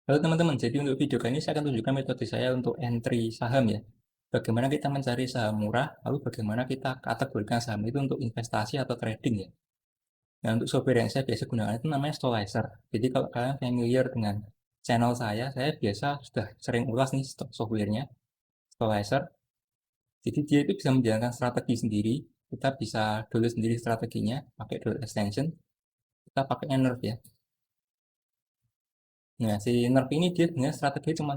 Halo teman-teman, jadi untuk video kali ini saya akan tunjukkan metode saya untuk entry saham ya. Bagaimana kita mencari saham murah, lalu bagaimana kita kategorikan saham itu untuk investasi atau trading ya. Nah, untuk software yang saya biasa gunakan itu namanya Stolizer. Jadi kalau kalian familiar dengan channel saya biasa sudah sering ulas nih softwarenya, Stolizer. Jadi dia itu bisa menjalankan strategi sendiri, kita bisa download sendiri strateginya, pakai download extension, kita pakainya Nerf ya. Nah, si Nerf ini dia sebenarnya strategi cuma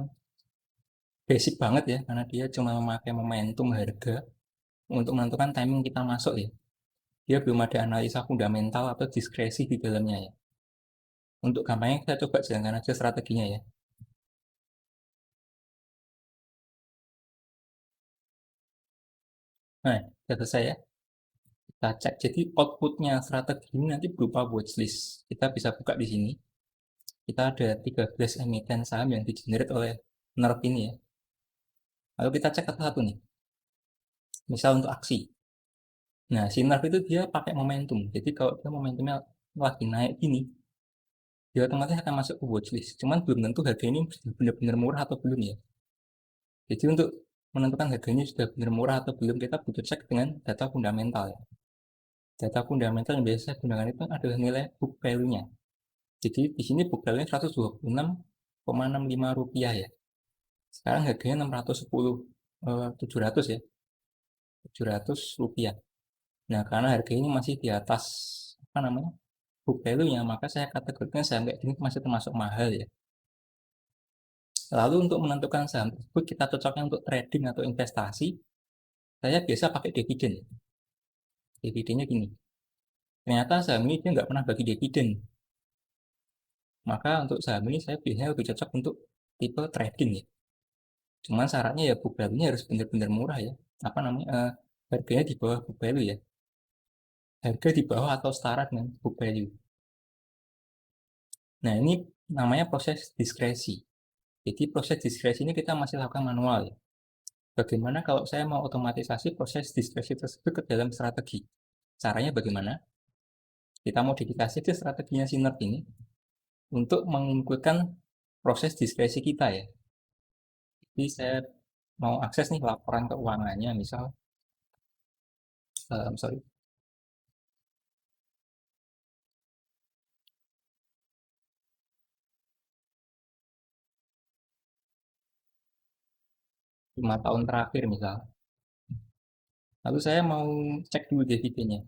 basic banget ya, karena dia cuma memakai momentum harga untuk menentukan timing kita masuk ya. Dia belum ada analisa fundamental atau diskresi di dalamnya ya. Untuk gampangnya kita coba jalankan aja strateginya ya. Nah, sudah selesai ya. Kita cek. Jadi outputnya strategi ini nanti berupa watchlist. Kita bisa buka di sini. Kita ada 13 emiten saham yang digenerate oleh NERP ini ya. Lalu kita cek satu-satu nih. Misal untuk aksi. Nah, si NERP itu dia pakai momentum. Jadi kalau dia momentumnya lagi naik gini, dia otomatis akan masuk ke watchlist. Cuman belum tentu harga ini benar-benar murah atau belum ya. Jadi untuk menentukan harganya sudah benar murah atau belum, kita butuh cek dengan data fundamental ya. Data fundamental yang biasa saya gunakan itu adalah nilai book value-nya. Jadi di sini book value-nya 126,65 rupiah ya. Sekarang harganya 610, 700 ya, 700 rupiah. Nah, karena harga ini masih di atas apa namanya book value-nya, maka saya kategorikan saham kayak ini masih termasuk mahal ya. Lalu untuk menentukan saham tersebut kita cocoknya untuk trading atau investasi, saya biasa pakai dividen. Dividennya gini, ternyata saham ini dia nggak pernah bagi dividen. Maka untuk saham ini saya biasanya lebih cocok untuk tipe trading ya. Cuman syaratnya ya book value-nya harus benar-benar murah ya. Apa namanya? Harganya di bawah book value ya. Harga di bawah atau setara dengan book value. Nah, ini namanya proses diskresi. Jadi proses diskresi ini kita masih lakukan manual ya. Bagaimana kalau saya mau otomatisasi proses diskresi tersebut ke dalam strategi? Caranya bagaimana? Kita modifikasi ke strateginya Synergy ini untuk menginputkan proses diskresi kita ya. Jadi saya mau akses nih laporan keuangannya, misal, sorry, 5 tahun terakhir misal. Lalu saya mau cek dulu dividennya.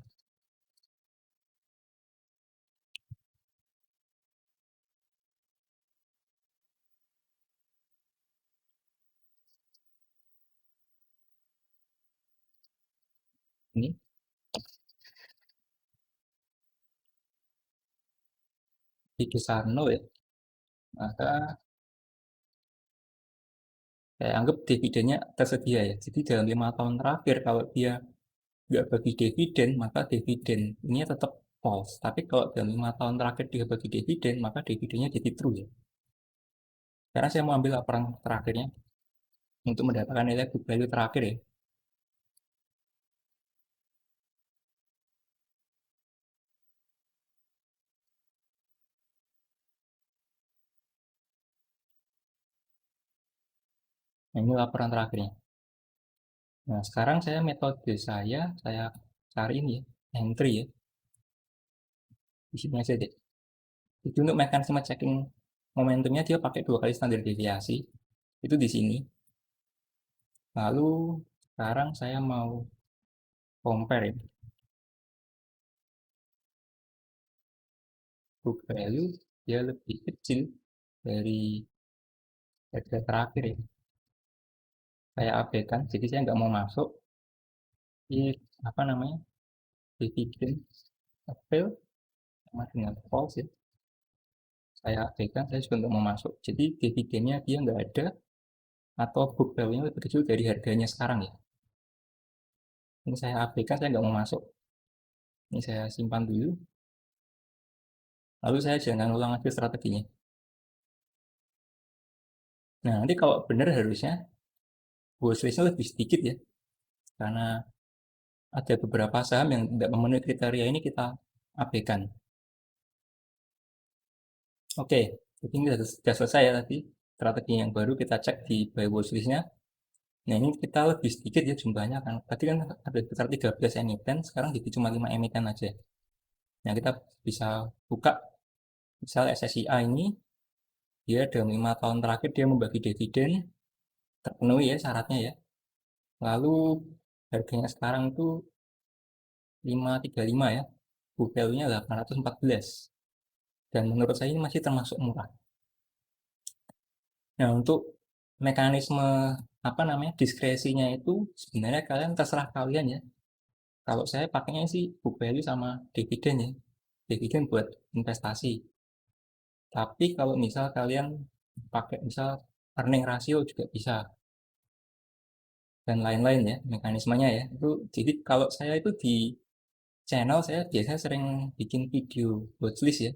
Ini di kisar 0 ya. Maka saya anggap dividennya tersedia ya. Jadi dalam 5 tahun terakhir kalau dia nggak bagi dividen, maka dividen ini tetap false. Tapi kalau dalam 5 tahun terakhir dia bagi dividen, maka dividennya jadi true ya. Sekarang saya mau ambil laporan terakhirnya untuk mendapatkan nilai book value terakhir ya. Nah, ini laporan terakhirnya. Nah, sekarang metode saya cari ini ya, entry ya. Di sini aja deh. Itu untuk mekanisme checking momentumnya dia pakai 2 kali standar deviasi. Itu di sini. Lalu sekarang saya mau compare ya. Book value dia lebih kecil dari harga terakhir ya. Saya abaikan, jadi saya nggak mau masuk. Ini apa namanya? Dividen fail sama dengan false ya. Saya abaikan, saya juga nggak mau masuk. Jadi dividennya dia nggak ada atau book value-nya lebih kecil dari harganya sekarang ya. Ini saya abaikan, saya nggak mau masuk. Ini saya simpan dulu. Lalu saya jangan ulang lagi strateginya. Nah, nanti kalau benar harusnya watchlist-nya lebih sedikit ya. Karena ada beberapa saham yang tidak memenuhi kriteria ini kita abaikan. Oke, Jadi ini sudah selesai ya tadi strategi yang baru, kita cek di buy watchlist-nya. Nah ini kita lebih sedikit ya jumlahnya kan. Tadi kan ada sekitar 13 emiten, sekarang jadi cuma 5 emiten aja. Nah kita bisa buka misal SSIA ini, dia dalam 5 tahun terakhir dia membagi dividen, terpenuhi ya syaratnya ya. Lalu harganya sekarang itu 535 ya, book value-nya 814. Dan menurut saya ini masih termasuk murah. Nah untuk mekanisme apa namanya diskresinya itu sebenarnya kalian terserah kalian ya. Kalau saya pakainya sih book value sama dividen ya, dividen buat investasi. Tapi kalau misal kalian pakai misal earning ratio juga bisa dan lain-lain ya mekanismenya ya. Itu jadi kalau saya itu di channel saya biasanya sering bikin video watchlist ya.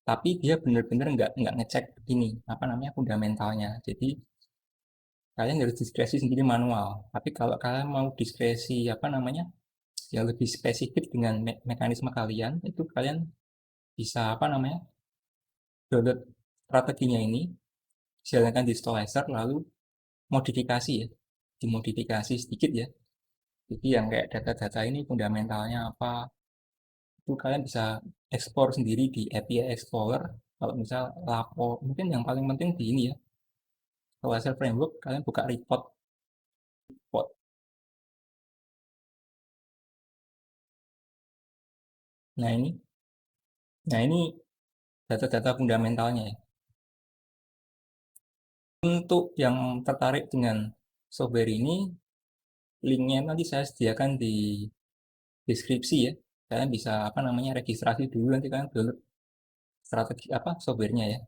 Tapi dia benar-benar nggak ngecek ini apa namanya fundamentalnya. Jadi kalian harus diskresi sendiri manual. Tapi kalau kalian mau diskresi apa namanya yang lebih spesifik dengan mekanisme kalian, itu kalian bisa apa namanya download strateginya ini, jalankan di Stolizer, lalu modifikasi ya, dimodifikasi sedikit ya. Jadi yang kayak data-data ini fundamentalnya apa, itu kalian bisa explore sendiri di API Explorer. Kalau misal lapo, mungkin yang paling penting di ini ya, Stolizer Framework, kalian buka report. Nah ini, nah ini data-data fundamentalnya ya. Untuk yang tertarik dengan software ini, linknya nanti saya sediakan di deskripsi ya. Kalian bisa apa namanya registrasi dulu, nanti kalian download strategi apa softwarenya ya.